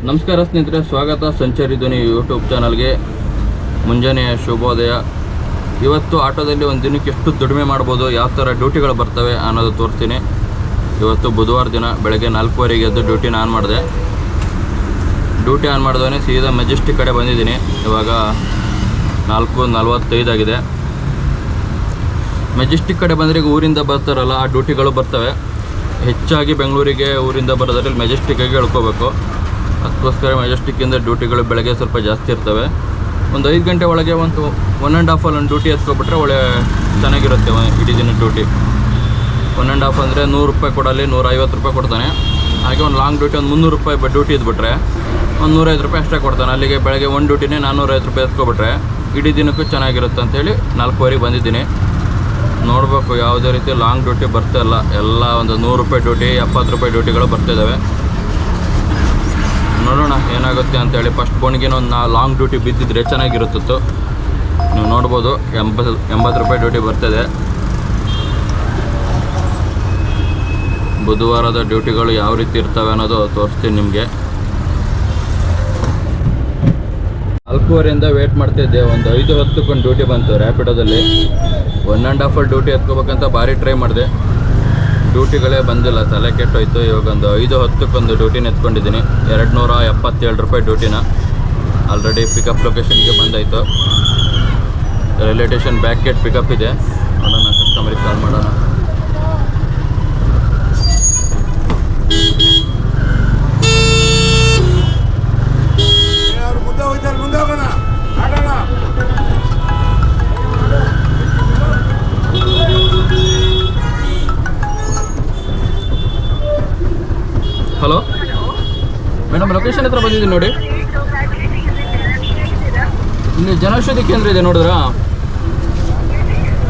ನಮಸ್ಕಾರ ಸ್ನೇಹಿತರೆ, ಸ್ವಾಗತ ಸಂಚಾರಿ ಧ್ವನಿ ಯೂಟ್ಯೂಬ್ ಚಾನಲ್ಗೆ. ಮುಂಜಾನೆಯ ಶುಭೋದಯ. ಇವತ್ತು ಆಟೋದಲ್ಲಿ ಒಂದು ದಿನಕ್ಕೆ ಎಷ್ಟು ದುಡಿಮೆ ಮಾಡ್ಬೋದು, ಯಾವ ಥರ ಡ್ಯೂಟಿಗಳು ಬರ್ತವೆ ಅನ್ನೋದು ತೋರಿಸ್ತೀನಿ. ಇವತ್ತು ಬುಧವಾರ ದಿನ ಬೆಳಗ್ಗೆ 4:15ಗೆ ಎದ್ದು ಡ್ಯೂಟಿನ ಆನ್ ಮಾಡಿದೆ. ಡ್ಯೂಟಿ ಆನ್ ಮಾಡಿದವನೇ ಸೀದಾ ಮೆಜೆಸ್ಟಿಕ್ ಕಡೆ ಬಂದಿದ್ದೀನಿ. ಇವಾಗ 4:45 ಆಗಿದೆ. ಮೆಜೆಸ್ಟಿಕ್ ಕಡೆ ಬಂದರೆ ಈಗ ಊರಿಂದ ಬರ್ತಾರಲ್ಲ, ಆ ಡ್ಯೂಟಿಗಳು ಬರ್ತವೆ. ಹೆಚ್ಚಾಗಿ ಬೆಂಗಳೂರಿಗೆ ಊರಿಂದ ಬರೋದ್ರಲ್ಲಿ ಮೆಜೆಸ್ಟಿಕ್ಕಾಗಿ ಹೇಳ್ಕೋಬೇಕು. ಅದಕ್ಕೋಸ್ಕರ ಮೆಜೆಸ್ಟಿಕ್ಕಿಂದ ಡ್ಯೂಟಿಗಳು ಬೆಳಗ್ಗೆ ಸ್ವಲ್ಪ ಜಾಸ್ತಿ ಇರ್ತವೆ. ಒಂದು 5 ಗಂಟೆ ಒಳಗೆ ಒಂದು 1.5 ಒಂದು ಡ್ಯೂಟಿ ಎತ್ಕೊಬಿಟ್ರೆ ಒಳ್ಳೆ ಚೆನ್ನಾಗಿರುತ್ತೆ. ಇಡೀ ದಿನ ಡ್ಯೂಟಿ 1.5 ಅಂದರೆ 100 ರೂಪಾಯಿ ಕೊಡಲಿ, 150 ರೂಪಾಯಿ ಕೊಡ್ತಾನೆ. ಹಾಗೆ ಒಂದು ಲಾಂಗ್ ಡ್ಯೂಟಿ ಒಂದು 300 ರೂಪಾಯಿ ಡ್ಯೂಟಿ ಇದ್ಬಿಟ್ರೆ ಒಂದು 105 ರೂಪಾಯಿ ಅಷ್ಟೇ ಕೊಡ್ತಾನೆ. ಅಲ್ಲಿಗೆ ಬೆಳಗ್ಗೆ ಒಂದು ಡ್ಯೂಟಿನೇ 450 ರೂಪಾಯಿ ಎತ್ಕೊಬಿಟ್ರೆ ಇಡೀ ದಿನಕ್ಕೂ ಚೆನ್ನಾಗಿರುತ್ತೆ ಅಂತೇಳಿ 4:15ಗೆ ಬಂದಿದ್ದೀನಿ. ನೋಡಬೇಕು ಯಾವುದೇ ರೀತಿ ಲಾಂಗ್ ಡ್ಯೂಟಿ ಬರ್ತಾ ಇಲ್ಲ. ಎಲ್ಲ ಒಂದು 100 ರೂಪಾಯಿ ಡ್ಯೂಟಿ, 70 ರೂಪಾಯಿ ಡ್ಯೂಟಿಗಳು ಬರ್ತಿದ್ದಾವೆ. ನೋಡೋಣ ಏನಾಗುತ್ತೆ ಅಂತೇಳಿ. ಫಸ್ಟ್ ಬೋಣಿಗೆ ಒಂದು ಲಾಂಗ್ ಡ್ಯೂಟಿ ಬಿದ್ದಿದ್ರೆ ಚೆನ್ನಾಗಿರುತ್ತಿತ್ತು. ನೀವು ನೋಡ್ಬೋದು 80 ರೂಪಾಯಿ ಡ್ಯೂಟಿ ಬರ್ತಿದೆ. ಬುಧವಾರದ ಡ್ಯೂಟಿಗಳು ಯಾವ ರೀತಿ ಇರ್ತವೆ ಅನ್ನೋದು ತೋರಿಸ್ತೀನಿ ನಿಮಗೆ. 4:15ರಿಂದ ವೇಟ್ ಮಾಡ್ತಿದ್ದೆ. ಒಂದು 5:10ಕ್ಕೆ ಒಂದು ಡ್ಯೂಟಿ ಬಂತು ರ್ಯಾಪಿಡೋದಲ್ಲಿ. 1.5 ಡ್ಯೂಟಿ ಎತ್ಕೋಬೇಕಂತ ಭಾರಿ ಟ್ರೈ ಮಾಡಿದೆ. ಡ್ಯೂಟಿಗಳೇ ಬಂದಿಲ್ಲ, ತಲೆ ಕೆಟ್ಟೋಯ್ತು. ಇವಾಗ ಒಂದು 5:10ಕ್ಕೆ ಒಂದು ಡ್ಯೂಟಿನ ಎತ್ಕೊಂಡಿದ್ದೀನಿ. 277 ರೂಪಾಯಿ ಡ್ಯೂಟಿನ. ಆಲ್ರೆಡಿ ಪಿಕಪ್ ಲೊಕೇಶನ್ಗೆ ಬಂದಾಯಿತು. Railway station back gate pickup ಇದೆ. ನೋಡೋಣ, ಕಸ್ಟಮರಿಗೆ ಕಾಲ್ ಮಾಡೋಣ. ಹಲೋ ಮೇಡಮ್, ಲೊಕೇಶನ್ ಹತ್ರ ಬಂದಿದ್ದೀನಿ ನೋಡಿ. ಇಲ್ಲಿ ಜನೌಷಧಿ ಕೇಂದ್ರ ಇದೆ ನೋಡಿದ್ರಾ?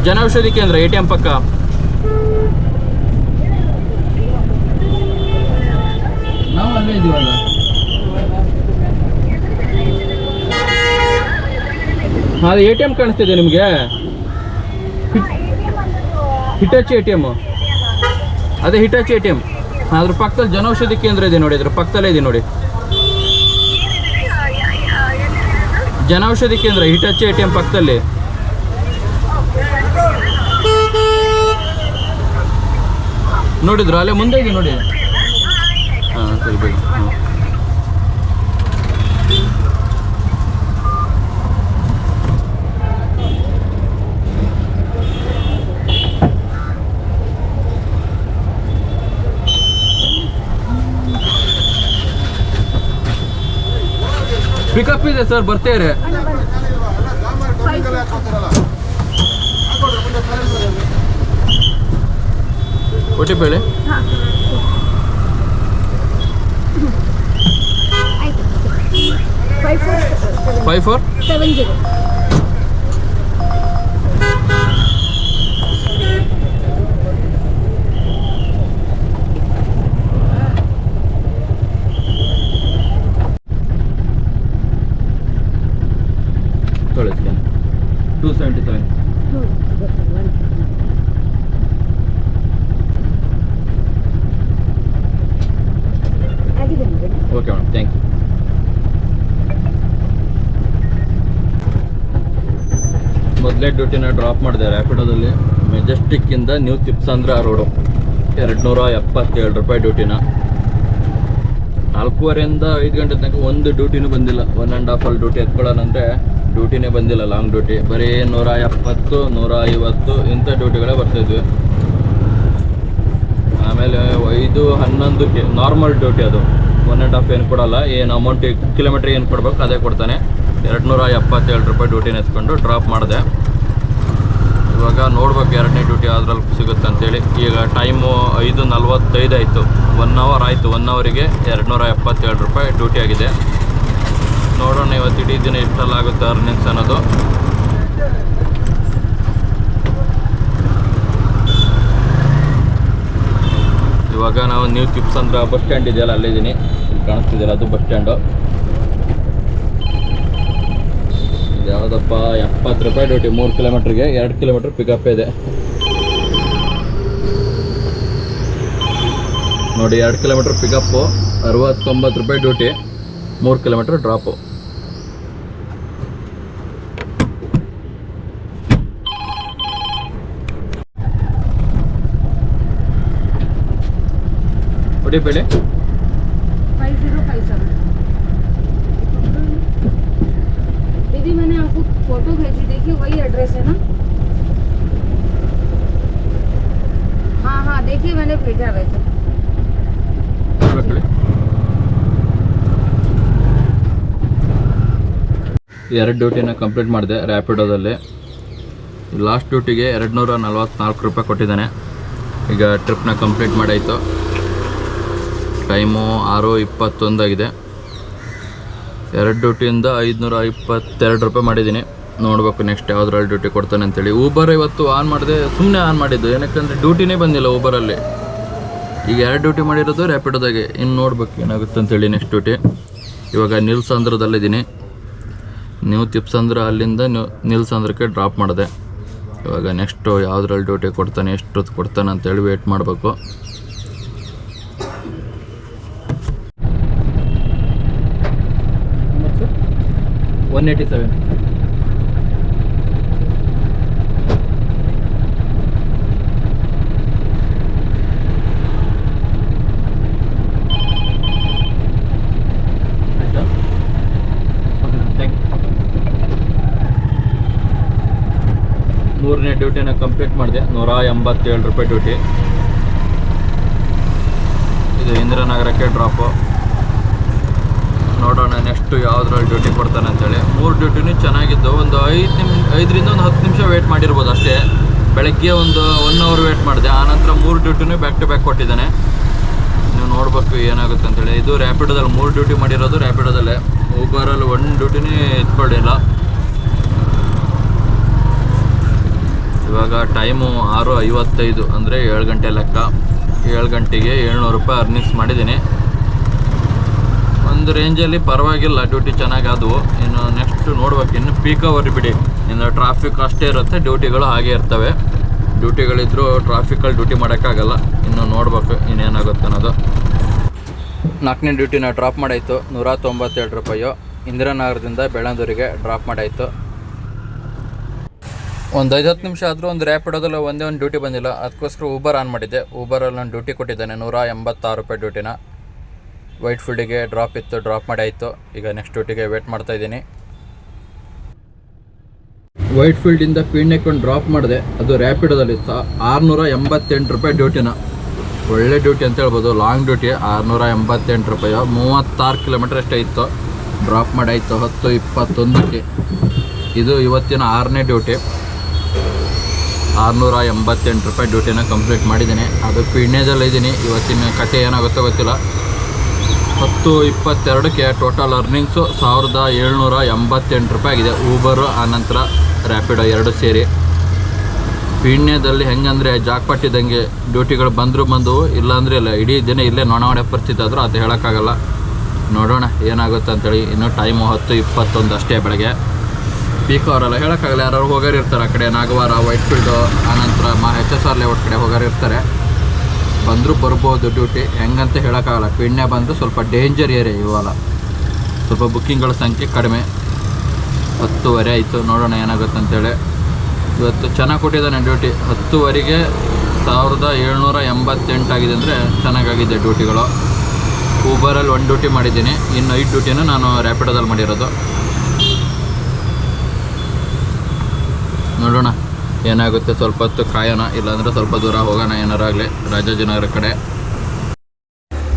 ಜನೌಷಧಿ ಕೇಂದ್ರ ATM ಪಕ್ಕ. ನಾವು ಅಲ್ಲೇ ಇದ್ದೀವಲ್ಲ. ಅದು ATM ಕಾಣಿಸ್ತಿದೆ ನಿಮಗೆ? Hitachi ATM. ಅದೇ ಹಿಟಾಚಿ ATM. ಅದ್ರ ಪಕ್ಕದಲ್ಲಿ ಜನೌಷಧಿ ಕೇಂದ್ರ ಇದೆ ನೋಡಿ. ಅದ್ರ ಪಕ್ಕದಲ್ಲೇ ಇದೆ ನೋಡಿ, ಜನೌಷಧಿ ಕೇಂದ್ರ ಹಿಟಾಚಿ ATM ಪಕ್ಕದಲ್ಲಿ. ನೋಡಿದ್ರು ಅಲ್ಲೇ ಮುಂದೆ ಇದೆ ನೋಡಿ. ಹಾಂ ಸರಿ ಬೇಗ. ಹಾಂ ಪಿಕಪ್ ಇದೆ ಸರ್, ಬರ್ತೀರಿ. OTP ಹೇಳಿ. 5470. ತೊಳೆ 277. Okay madam, thank you. ಮೊದಲೇ ಡ್ಯೂಟಿನ ಡ್ರಾಪ್ ಮಾಡಿದೆ ರ್ಯಾಪಿಡೋದಲ್ಲಿ. ಮೆಜೆಸ್ಟಿಕ್ಕಿಂದ ನ್ಯೂ ತಿಪ್ಸಂದ್ರ ರೋಡು. 277 ರೂಪಾಯಿ ಡ್ಯೂಟಿನ. 4:15ರಿಂದ 5 ಗಂಟೆ ತನಕ ಒಂದು ಡ್ಯೂಟಿನೂ ಬಂದಿಲ್ಲ. 1.5 ಡ್ಯೂಟಿ ಎತ್ಕೊಳ್ಳೋಣಂದರೆ ಡ್ಯೂಟಿನೇ ಬಂದಿಲ್ಲ. ಲಾಂಗ್ ಡ್ಯೂಟಿ ಬರೀ 170, 150 ಇಂಥ ಡ್ಯೂಟಿಗಳೇ ಬರ್ತಾಯಿದ್ವಿ. ಆಮೇಲೆ 5:11ಕ್ಕೆ ನಾರ್ಮಲ್ ಡ್ಯೂಟಿ. ಅದು 1.5 ಏನು ಕೊಡೋಲ್ಲ. ಏನು ಅಮೌಂಟ್ ಕಿಲೋಮೀಟ್ರಿಗೆ ಏನು ಕೊಡ್ಬೇಕು ಅದೇ ಕೊಡ್ತಾನೆ. 277 ರೂಪಾಯಿ ಡ್ಯೂಟಿನ ಎತ್ಕೊಂಡು ಡ್ರಾಪ್ ಮಾಡಿದೆ. ಇವಾಗ ನೋಡ್ಬೇಕು ಎರಡನೇ ಡ್ಯೂಟಿ ಅದ್ರಲ್ಲಿ ಸಿಗುತ್ತೆ ಅಂತೇಳಿ. ಈಗ ಟೈಮು 5:45 ಆಯಿತು. 1 ಅವರ್ ಆಯಿತು. 1 ಅವರಿಗೆ 277 ರೂಪಾಯಿ ಡ್ಯೂಟಿ ಆಗಿದೆ. ನೋಡೋಣ ಇವತ್ತು ಇಡೀ ದಿನ ಎಷ್ಟೆಲ್ಲ ಆಗುತ್ತೆ ಅರ್ನಿಂಗ್ಸ್ ಅನ್ನೋದು. ಇವಾಗ ನಾವು ನ್ಯೂ ತಿಪ್ಸಂದ್ರ ಬಸ್ ಸ್ಟ್ಯಾಂಡ್ ಇದೆಯಲ್ಲ, ಅಲ್ಲಿದ್ದೀನಿ. ಇಲ್ಲಿ ಕಾಣಿಸ್ತಿದೆಯಲ್ಲ, ಅದು ಬಸ್ ಸ್ಟ್ಯಾಂಡು. ಯಾವುದಪ್ಪ 70 ರೂಪಾಯಿ ಡ್ಯೂಟಿ. 3 ಕಿಲೋಮೀಟ್ರಿಗೆ 2 ಕಿಲೋಮೀಟ್ರ್ ಪಿಕಪ್ ಇದೆ ನೋಡಿ. 2 ಕಿಲೋಮೀಟ್ರ್ ಪಿಕಪ್ಪು 69 ರೂಪಾಯಿ ಡ್ಯೂಟಿ. 3 kilometre drop. बेले 5057. दीदी मैंने आपको फोटो भेजी, देखिए वही एड्रेस है ना? हाँ हाँ देखिए मैंने भेजा वैसे. 2 ಡ್ಯೂಟಿನ ಕಂಪ್ಲೀಟ್ ಮಾಡಿದೆ ರ್ಯಾಪಿಡೋದಲ್ಲಿ. ಲಾಸ್ಟ್ ಡ್ಯೂಟಿಗೆ 244 ರೂಪಾಯಿ ಕೊಟ್ಟಿದ್ದಾನೆ. ಈಗ ಟ್ರಿಪ್ನ ಕಂಪ್ಲೀಟ್ ಮಾಡಾಯಿತು. ಟೈಮು 6:21 ಆಗಿದೆ. 2 ಡ್ಯೂಟಿಯಿಂದ 522 ರೂಪಾಯಿ ಮಾಡಿದ್ದೀನಿ. ನೋಡಬೇಕು ನೆಕ್ಸ್ಟ್ ಯಾವುದ್ರಲ್ಲಿ ಡ್ಯೂಟಿ ಕೊಡ್ತಾನೆ ಅಂತೇಳಿ. ಊಬರ್ ಇವತ್ತು ಆನ್ ಮಾಡಿದೆ, ಸುಮ್ಮನೆ ಆನ್ ಮಾಡಿದ್ದು, ಏನಕ್ಕಂದರೆ ಡ್ಯೂಟಿನೇ ಬಂದಿಲ್ಲ ಊಬರಲ್ಲಿ. ಈಗ 2 ಡ್ಯೂಟಿ ಮಾಡಿರೋದು ರ್ಯಾಪಿಡೋದಾಗೆ. ಇನ್ನು ನೋಡ್ಬೇಕು ಏನಾಗುತ್ತೆ ಅಂತೇಳಿ ನೆಕ್ಸ್ಟ್ ಡ್ಯೂಟಿ. ಇವಾಗ ನಿಲ್ಸಂದ್ರದಲ್ಲಿದ್ದೀನಿ. ನ್ಯೂ ತಿಪ್ಸಂದ್ರ ಅಲ್ಲಿಂದ ನಿಲ್ಸಂದ್ರಕ್ಕೆ ಡ್ರಾಪ್ ಮಾಡಿದೆ. ಇವಾಗ ನೆಕ್ಸ್ಟು ಯಾವುದ್ರಲ್ಲಿ ಡ್ಯೂಟಿ ಕೊಡ್ತಾನೆ, ಎಷ್ಟೊತ್ತು ಕೊಡ್ತಾನೆ ಅಂತೇಳಿ ವೇಟ್ ಮಾಡಬೇಕು. $187. ಮೂರನೇ ಡ್ಯೂಟಿನ ಕಂಪ್ಲೀಟ್ ಮಾಡಿದೆ. 187 ರೂಪಾಯಿ ಡ್ಯೂಟಿ. ಇದು ಇಂದಿರಾನಗರಕ್ಕೆ ಡ್ರಾಪು. ನೋಡೋಣ ನೆಕ್ಸ್ಟು ಯಾವುದ್ರಲ್ಲಿ ಡ್ಯೂಟಿ ಕೊಡ್ತಾನೆ ಅಂತೇಳಿ. 3 ಡ್ಯೂಟಿನೂ ಚೆನ್ನಾಗಿದ್ದು. ಒಂದು 5ರಿಂದ ಒಂದು 10 ನಿಮಿಷ ವೇಟ್ ಮಾಡಿರ್ಬೋದು ಅಷ್ಟೇ. ಬೆಳಗ್ಗೆ ಒಂದು 1 ಅವರ್ ವೇಟ್ ಮಾಡಿದೆ. ಆನಂತರ 3 ಡ್ಯೂಟಿನೂ ಬ್ಯಾಕ್ ಟು ಬ್ಯಾಕ್ ಕೊಟ್ಟಿದ್ದಾನೆ. ನೀವು ನೋಡಬೇಕು ಏನಾಗುತ್ತೆ ಅಂತೇಳಿ. ಇದು ರ್ಯಾಪಿಡೋದಲ್ಲಿ 3 ಡ್ಯೂಟಿ ಮಾಡಿರೋದು ರ್ಯಾಪಿಡೋದಲ್ಲೇ. ಊಬರಲ್ಲಿ 1 ಡ್ಯೂಟಿನೇ ಎತ್ಕೊಳ್ಳಿಲ್ಲ. ಇವಾಗ ಟೈಮು 6:55 ಅಂದರೆ 7 ಗಂಟೆ ಲೆಕ್ಕ. 7 ಗಂಟೆಗೆ 700 ರೂಪಾಯಿ ಅರ್ನಿಂಗ್ಸ್ ಮಾಡಿದ್ದೀನಿ. ಒಂದು ರೇಂಜಲ್ಲಿ ಪರವಾಗಿಲ್ಲ, ಡ್ಯೂಟಿ ಚೆನ್ನಾಗಿ ಆದವು. ಇನ್ನು ನೆಕ್ಸ್ಟ್ ನೋಡ್ಬೇಕು. ಇನ್ನು ಪೀಕ್ ಅವರ್ ಬಿಡಿ, ಇನ್ನು ಟ್ರಾಫಿಕ್ ಅಷ್ಟೇ ಇರುತ್ತೆ, ಡ್ಯೂಟಿಗಳು ಹಾಗೇ ಇರ್ತವೆ. ಡ್ಯೂಟಿಗಳಿದ್ದರೂ ಟ್ರಾಫಿಕಲ್ಲಿ ಡ್ಯೂಟಿ ಮಾಡೋಕ್ಕಾಗಲ್ಲ. ಇನ್ನು ನೋಡ್ಬೇಕು ಇನ್ನೇನಾಗುತ್ತೆ ಅನ್ನೋದು. 4ನೇ ಡ್ಯೂಟಿನ ಡ್ರಾಪ್ ಮಾಡಾಯಿತು. 197 ರೂಪಾಯಿ. ಇಂದಿರಾನಗರದಿಂದ ಬೆಳ್ಳಂದೂರಿಗೆ ಡ್ರಾಪ್ ಮಾಡಾಯಿತು. ಒಂದು 5-10 ನಿಮಿಷ ಆದರೂ ಒಂದು ರ್ಯಾಪಿಡೋದಲ್ಲಿ ಒಂದೇ ಒಂದು ಡ್ಯೂಟಿ ಬಂದಿಲ್ಲ. ಅದಕ್ಕೋಸ್ಕರ ಊಬರ್ ಆನ್ ಮಾಡಿದ್ದೆ. ಊಬರಲ್ಲಿ ನಾನು ಡ್ಯೂಟಿ ಕೊಟ್ಟಿದ್ದಾನೆ 186 ರೂಪಾಯಿ ಡ್ಯೂಟಿನ. ವೈಟ್ ಫೀಲ್ಡಿಗೆ ಡ್ರಾಪ್ ಇತ್ತು, ಡ್ರಾಪ್ ಮಾಡಿ ಆಯಿತು. ಈಗ ನೆಕ್ಸ್ಟ್ ಡ್ಯೂಟಿಗೆ ವೇಟ್ ಮಾಡ್ತಾಯಿದ್ದೀನಿ. ವೈಟ್ ಫೀಲ್ಡಿಂದ ಪೀಣ್ಯಕ್ಕೆ ಡ್ರಾಪ್ ಮಾಡಿದೆ. ಅದು ರ್ಯಾಪಿಡೋದಲ್ಲಿ 688 ರೂಪಾಯಿ ಡ್ಯೂಟಿನ. ಒಳ್ಳೆ ಡ್ಯೂಟಿ ಅಂತ ಹೇಳ್ಬೋದು. Long duty. 688 ರೂಪಾಯಿ. 36 ಕಿಲೋಮೀಟರ್ ಅಷ್ಟೇ ಇತ್ತು. ಡ್ರಾಪ್ ಮಾಡಿ ಆಯಿತು 10:21ಕ್ಕೆ. ಇದು ಇವತ್ತಿನ 6ನೇ ಡ್ಯೂಟಿ. 688 ರೂಪಾಯಿ ಡ್ಯೂಟಿನ ಕಂಪ್ಲೀಟ್ ಮಾಡಿದ್ದೀನಿ. ಅದು ಪೀಣ್ಯದಲ್ಲಿದ್ದೀನಿ. ಇವತ್ತಿನ ಕತೆ ಏನಾಗುತ್ತೋ ಗೊತ್ತಿಲ್ಲ. 10:22ಕ್ಕೆ ಟೋಟಲ್ ಅರ್ನಿಂಗ್ಸು 1788 ರೂಪಾಯಿ ಆಗಿದೆ. ಊಬರು ಆನಂತರ ರ್ಯಾಪಿಡೋ 2 ಸೇರಿ. ಪೀಣ್ಯದಲ್ಲಿ ಹೆಂಗಂದರೆ ಜಾಕ್ಪಾಟ್ ಇದ್ದಂಗೆ ಡ್ಯೂಟಿಗಳು ಬಂದವು, ಇಲ್ಲಾಂದರೆ ಇಲ್ಲ. ಇಡೀ ದಿನ ಇಲ್ಲೇ ನೊಣ ಹೊಡೆ ಪರಿಸ್ಥಿತಿ ಆದರೂ ಅದು ಹೇಳೋಕ್ಕಾಗಲ್ಲ. ನೋಡೋಣ ಏನಾಗುತ್ತೆ ಅಂತೇಳಿ. ಇನ್ನು ಟೈಮು 10:21 ಅಷ್ಟೇ ಬೆಳಗ್ಗೆ. ಪೀಕ್ ಅವರೆಲ್ಲ ಹೇಳೋಕ್ಕಾಗಲ್ಲ. ಯಾರು ಹೋಗೋರು ಇರ್ತಾರೆ ಆ ಕಡೆ, ನಾಗವಾರ, ವೈಟ್ ಫೀಲ್ಡು, ಆನಂತರ HSR ಲೇಔಟ್ ಕಡೆ ಹೋಗೋರು ಇರ್ತಾರೆ. ಬಂದರೂ ಬರ್ಬೋದು ಡ್ಯೂಟಿ, ಹೆಂಗಂತ ಹೇಳೋಕ್ಕಾಗಲ್ಲ. ಪೀಣ್ಯ ಬಂದು ಸ್ವಲ್ಪ ಡೇಂಜರ್ ಏರಿಯಾ ಇವಾಗ. ಸ್ವಲ್ಪ ಬುಕ್ಕಿಂಗ್ಗಳ ಸಂಖ್ಯೆ ಕಡಿಮೆ. 10:30 ಆಯಿತು. ನೋಡೋಣ ಏನಾಗುತ್ತೆ ಅಂತೇಳಿ. ಇವತ್ತು ಚೆನ್ನಾಗಿ ಕೊಟ್ಟಿದ್ದಾನೆ ಡ್ಯೂಟಿ. 10:00ಗೆ 1788 ಆಗಿದೆ ಅಂದರೆ ಚೆನ್ನಾಗಾಗಿದೆ ಡ್ಯೂಟಿಗಳು. ಊಬರಲ್ಲಿ 1 ಡ್ಯೂಟಿ ಮಾಡಿದ್ದೀನಿ. ಇನ್ನು 5 ಡ್ಯೂಟಿನೂ ನಾನು ರ್ಯಾಪಿಡೋದಲ್ಲಿ ಮಾಡಿರೋದು. ನೋಡೋಣ ಏನಾಗುತ್ತೆ. ಸ್ವಲ್ಪ ಹೊತ್ತು ಕಾಯೋಣ, ಇಲ್ಲಾಂದರೆ ಸ್ವಲ್ಪ ದೂರ ಹೋಗೋಣ ಏನಾರಾಗಲಿ ರಾಜಾಜಿನಗರ ಕಡೆ.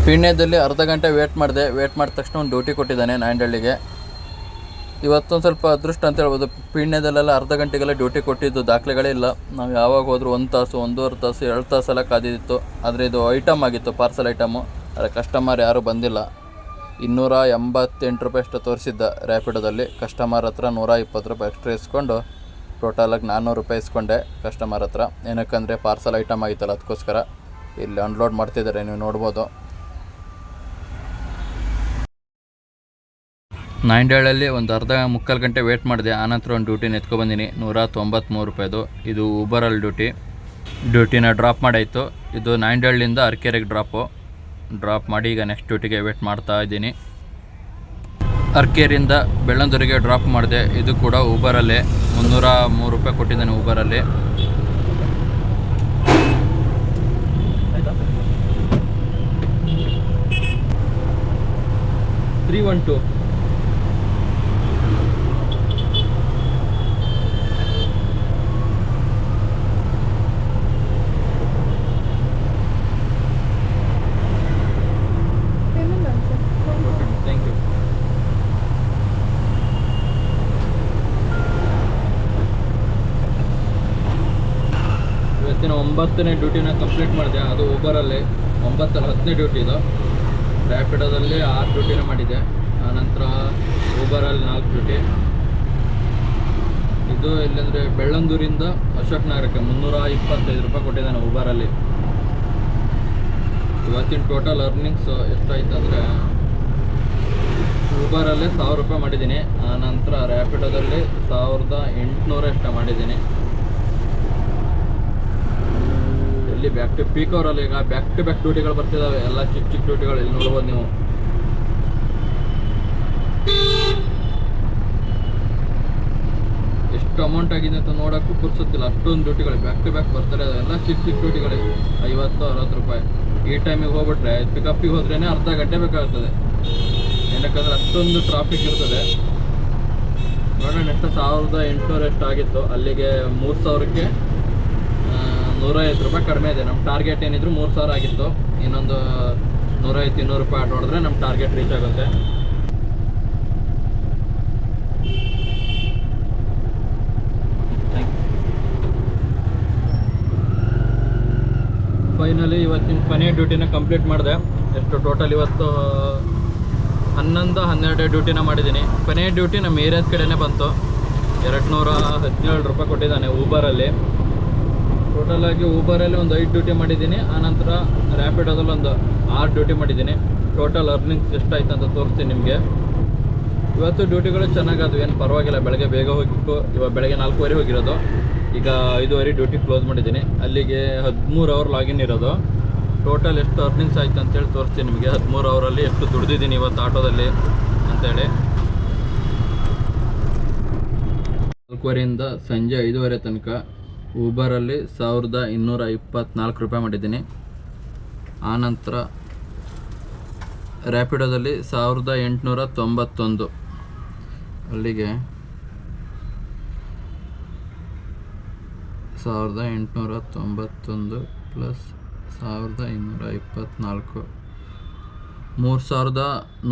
ಪೀಣ್ಯದಲ್ಲಿ ಅರ್ಧ ಗಂಟೆ ವೇಟ್ ಮಾಡಿದೆ. ವೇಟ್ ಮಾಡಿದ ತಕ್ಷಣ ಒಂದು ಡ್ಯೂಟಿ ಕೊಟ್ಟಿದ್ದಾನೆ ನಾಯಂಡಹಳ್ಳಿಗೆ. ಇವತ್ತೊಂದು ಸ್ವಲ್ಪ ಅದೃಷ್ಟ ಅಂತ ಹೇಳ್ಬೋದು. ಪೀಣ್ಯದಲ್ಲೆಲ್ಲ ಅರ್ಧ ಗಂಟೆಗೆಲ್ಲ ಡ್ಯೂಟಿ ಕೊಟ್ಟಿದ್ದು ದಾಖಲೆಗಳೇ ಇಲ್ಲ. ನಾವು ಯಾವಾಗ ಹೋದರೂ 1 ತಾಸು, 1.5 ತಾಸು, 2 ತಾಸೆಲ್ಲ ಕಾದಿತ್ತು. ಆದರೆ ಇದು ಐಟಮ್ ಆಗಿತ್ತು, ಪಾರ್ಸಲ್ ಐಟಮು. ಆದರೆ ಕಸ್ಟಮರ್ ಯಾರೂ ಬಂದಿಲ್ಲ. 288 ರೂಪಾಯಿ ಅಷ್ಟು ತೋರಿಸಿದ್ದ ರ್ಯಾಪಿಡೋದಲ್ಲಿ. ಕಸ್ಟಮರ್ ಹತ್ರ 120 ರೂಪಾಯಿ ಎಕ್ಸ್ಟ್ರಾ ಇಸ್ಕೊಂಡು ಟೋಟಲಾಗಿ 400 ರೂಪಾಯಿ ಇಸ್ಕೊಂಡೆ ಕಸ್ಟಮರ್ ಹತ್ರ. ಏನಕ್ಕಂದರೆ ಪಾರ್ಸಲ್ ಐಟಮ್ ಆಗಿತ್ತಲ್ಲ, ಅದಕ್ಕೋಸ್ಕರ. ಇಲ್ಲಿ ಅನ್ಲೋಡ್ ಮಾಡ್ತಿದ್ದಾರೆ, ನೀವು ನೋಡ್ಬೋದು. ನಾಯಂಡಹಳ್ಳಿಯಲ್ಲಿ ಒಂದು ಮುಕ್ಕಾಲು ಗಂಟೆ ವೇಟ್ ಮಾಡಿದೆ. ಆನಂತರ ಒಂದು ಡ್ಯೂಟಿನ ಎತ್ಕೊಬಂದಿನಿ 193 ರೂಪಾಯಿದು. ಇದು ಊಬರಲ್ಲಿ ಡ್ಯೂಟಿನ ಡ್ರಾಪ್ ಮಾಡಾಯಿತು. ಇದು ನಾಯಂಡಹಳ್ಳಿಯಿಂದ ಅರಕೆರೆಗೆ ಡ್ರಾಪ್ ಮಾಡಿ ಈಗ ನೆಕ್ಸ್ಟ್ ಡ್ಯೂಟಿಗೆ ವೇಟ್ ಮಾಡ್ತಾ ಇದ್ದೀನಿ. ಅರ್ಕೇರಿಂದ ಬೆಳ್ಳಂದೂರಿಗೆ ಡ್ರಾಪ್ ಮಾಡಿದೆ. ಇದು ಕೂಡ ಊಬರಲ್ಲೇ 303 ರೂಪಾಯಿ ಕೊಟ್ಟಿದ್ದಾನೆ ಊಬರಲ್ಲಿ. $312 ಥ್ಯಾಂಕ್ ಯು. ಇವತ್ತಿನ 9ನೇ ಡ್ಯೂಟಿನ ಕಂಪ್ಲೀಟ್ ಮಾಡಿದೆ. ಅದು ಊಬರಲ್ಲಿ 9 ಅಲ್ಲ 10ನೇ ಡ್ಯೂಟಿ ಇದು. ರ್ಯಾಪಿಡೋದಲ್ಲಿ 6 ಡ್ಯೂಟಿನ ಮಾಡಿದೆ. ಆನಂತರ ಊಬರಲ್ಲಿ 4 ಡ್ಯೂಟಿ. ಇದು ಎಲ್ಲಂದರೆ ಬೆಳ್ಳಂದೂರಿಂದ ಅಶೋಕ್ ನಗರಕ್ಕೆ 325 ರೂಪಾಯಿ ಕೊಟ್ಟಿದ್ದಾನೆ ಊಬರಲ್ಲಿ. ಇವತ್ತಿನ ಟೋಟಲ್ ಅರ್ನಿಂಗ್ಸ್ ಎಷ್ಟಾಯ್ತು ಅಂದರೆ ಊಬರಲ್ಲಿ 1000 ರೂಪಾಯಿ ಮಾಡಿದ್ದೀನಿ. ಆನಂತರ ರ್ಯಾಪಿಡೋದಲ್ಲಿ 1800 ಎಷ್ಟು ಮಾಡಿದ್ದೀನಿ. ಇಲ್ಲಿ ಬ್ಯಾಕ್ ಟು ಪೀಕ್ ಅವರಲ್ಲಿ ಈಗ ಬ್ಯಾಕ್ ಟು ಬ್ಯಾಕ್ ಡ್ಯೂಟಿಗಳು ಬರ್ತಿದ್ದಾವೆ. ಎಲ್ಲ ಚಿಕ್ಕ ಚಿಕ್ಕ ಡ್ಯೂಟಿಗಳು ಇಲ್ಲಿ ನೋಡ್ಬೋದು ನೀವು. ಎಷ್ಟು ಅಮೌಂಟ್ ಆಗಿದೆ ಅಂತ ನೋಡೋಕ್ಕೂ ಪುರ್ಸುತ್ತಿಲ್ಲ. ಅಷ್ಟೊಂದು ಡ್ಯೂಟಿಗಳು ಬ್ಯಾಕ್ ಟು ಬ್ಯಾಕ್ ಬರ್ತಾರೆ. ಎಲ್ಲ ಚಿಕ್ಕ ಚಿಕ್ಕ ಡ್ಯೂಟಿಗಳು 50-60 ರೂಪಾಯಿ. ಈ ಟೈಮಿಗೆ ಹೋಗ್ಬಿಟ್ರೆ ಪಿಕಪ್ಪಿಗೆ ಹೋದ್ರೇ ಅರ್ಧ ಗಂಟೆ ಬೇಕಾಗ್ತದೆ. ಏನಕ್ಕಂದ್ರೆ ಅಷ್ಟೊಂದು ಟ್ರಾಫಿಕ್ ಇರ್ತದೆ. ನೋಡೋಣ ಎಷ್ಟು 1800 ಎಷ್ಟು ಆಗಿತ್ತು. ಅಲ್ಲಿಗೆ 3000ಕ್ಕೆ 150 ರೂಪಾಯಿ ಕಡಿಮೆ ಇದೆ. ನಮ್ಮ ಟಾರ್ಗೆಟ್ ಏನಿದ್ರು 3000 ಆಗಿತ್ತು. ಇನ್ನೊಂದು 150-200 ರೂಪಾಯಿ ನೋಡಿದ್ರೆ ನಮ್ಮ ಟಾರ್ಗೆಟ್ ರೀಚ್ ಆಗುತ್ತೆ. ಫೈನಲಿ ಇವತ್ತಿನ ಕೊನೆಯ ಡ್ಯೂಟಿನ ಕಂಪ್ಲೀಟ್ ಮಾಡಿದೆ. ಎಷ್ಟು ಟೋಟಲ್ ಇವತ್ತು 11-12 ಡ್ಯೂಟಿನ ಮಾಡಿದ್ದೀನಿ. ಕೊನೆಯ ಡ್ಯೂಟಿ ನಮ್ಮ ಏರಿಯಾದ ಕಡೆನೇ ಬಂತು. 217 ರೂಪಾಯಿ ಕೊಟ್ಟಿದ್ದಾನೆ ಊಬರಲ್ಲಿ. ಟೋಟಲಾಗಿ ಊಬರಲ್ಲಿ ಒಂದು 5 ಡ್ಯೂಟಿ ಮಾಡಿದ್ದೀನಿ. ಆನಂತರ ರ್ಯಾಪಿಡೋದಲ್ಲಿ ಒಂದು 6 ಡ್ಯೂಟಿ ಮಾಡಿದ್ದೀನಿ. ಟೋಟಲ್ ಅರ್ನಿಂಗ್ಸ್ ಎಷ್ಟಾಯ್ತು ಅಂತ ತೋರಿಸ್ತೀನಿ ನಿಮಗೆ. ಇವತ್ತು ಡ್ಯೂಟಿಗಳು ಚೆನ್ನಾಗದು, ಏನು ಪರವಾಗಿಲ್ಲ. ಬೆಳಗ್ಗೆ ಬೇಗ ಹೋಗಿತ್ತು. ಇವಾಗ ಬೆಳಗ್ಗೆ 4:30 ಹೋಗಿರೋದು. ಈಗ 5:30 ಡ್ಯೂಟಿ ಕ್ಲೋಸ್ ಮಾಡಿದ್ದೀನಿ. ಅಲ್ಲಿಗೆ 13 ಅವರ್ ಲಾಗಿನ್ ಇರೋದು. ಟೋಟಲ್ ಎಷ್ಟು ಅರ್ನಿಂಗ್ಸ್ ಆಯ್ತು ಅಂತೇಳಿ ತೋರಿಸ್ತೀನಿ ನಿಮಗೆ. 13 ಅವರಲ್ಲಿ ಎಷ್ಟು ದುಡ್ದಿದ್ದೀನಿ ಇವತ್ತು ಆಟೋದಲ್ಲಿ ಅಂತೇಳಿ. 4:30ಯಿಂದ ಸಂಜೆ 5:30 ತನಕ ಊಬರಲ್ಲಿ 1224 ರೂಪಾಯಿ ಮಾಡಿದ್ದೀನಿ. ಆನಂತರ ರ್ಯಾಪಿಡೋದಲ್ಲಿ 1891. ಅಲ್ಲಿಗೆ 1891 ಪ್ಲಸ್ 1224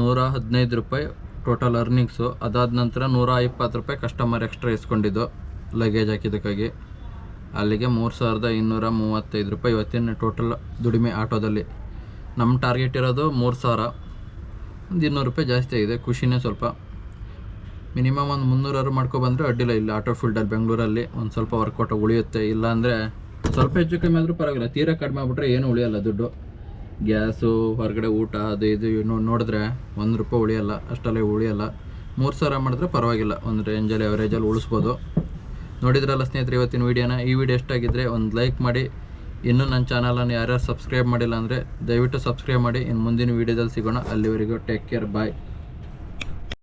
3115 ರೂಪಾಯಿ ಟೋಟಲ್ ಅರ್ನಿಂಗ್ಸು. ಅದಾದ ನಂತರ 120 ರೂಪಾಯಿ ಕಸ್ಟಮರ್ ಎಕ್ಸ್ಟ್ರಾ ಇಸ್ಕೊಂಡಿದ್ದು ಲಗೇಜ್ ಹಾಕಿದ್ದಕ್ಕಾಗಿ. ಅಲ್ಲಿಗೆ 3235 ರೂಪಾಯಿ ಇವತ್ತಿನ ಟೋಟಲ್ ದುಡಿಮೆ ಆಟೋದಲ್ಲಿ. ನಮ್ಮ ಟಾರ್ಗೆಟ್ ಇರೋದು 3000. ಒಂದು 200 ರೂಪಾಯಿ ಜಾಸ್ತಿ ಆಗಿದೆ. ಖುಷಿನೇ ಸ್ವಲ್ಪ. ಮಿನಿಮಮ್ ಒಂದು 300 ಮಾಡ್ಕೊಬಂದರೆ ಅಡ್ಡಿಲ್ಲ. ಇಲ್ಲಿ ಆಟೋ ಫೀಲ್ಡಲ್ಲಿ ಬೆಂಗಳೂರಲ್ಲಿ ಒಂದು ಸ್ವಲ್ಪ ವರ್ಕೌಟ್ ಉಳಿಯುತ್ತೆ. ಇಲ್ಲಾಂದರೆ ಸ್ವಲ್ಪ ಹೆಚ್ಚು ಕಮ್ಮಿ ಆದರೂ ಪರವಾಗಿಲ್ಲ. ತೀರಾ ಕಡಿಮೆ ಆಗ್ಬಿಟ್ರೆ ಏನೂ ಉಳಿಯಲ್ಲ ದುಡ್ಡು. ಗ್ಯಾಸು, ಹೊರಗಡೆ ಊಟ, ಅದು ಇದು ನೋಡಿದ್ರೆ 1 ರೂಪಾಯಿ ಉಳಿಯಲ್ಲ. ಅಷ್ಟಲ್ಲೇ ಉಳಿಯಲ್ಲ. 3000 ಮಾಡಿದ್ರೆ ಪರವಾಗಿಲ್ಲ. ಒಂದು ರೇಂಜಲ್ಲಿ ಅವರೇಜಲ್ಲಿ ಉಳಿಸ್ಬೋದು. ನೋಡಿದ್ರಲ್ಲ ಸ್ನೇಹಿತರೆ ಇವತ್ತಿನ ವೀಡಿಯೋನ. ಈ ವಿಡಿಯೋ ಎಷ್ಟಾಗಿದ್ದರೆ ಒಂದು ಲೈಕ್ ಮಾಡಿ. ಇನ್ನೂ ನನ್ನ ಚಾನಲನ್ನು ಯಾರ್ಯಾರು ಸಬ್ಸ್ಕ್ರೈಬ್ ಮಾಡಿಲ್ಲ ಅಂದರೆ ದಯವಿಟ್ಟು ಸಬ್ಸ್ಕ್ರೈಬ್ ಮಾಡಿ. ಇನ್ನು ಮುಂದಿನ ವೀಡಿಯೋದಲ್ಲಿ ಸಿಗೋಣ. ಅಲ್ಲಿವರೆಗೂ ಟೇಕ್ ಕೇರ್, ಬಾಯ್.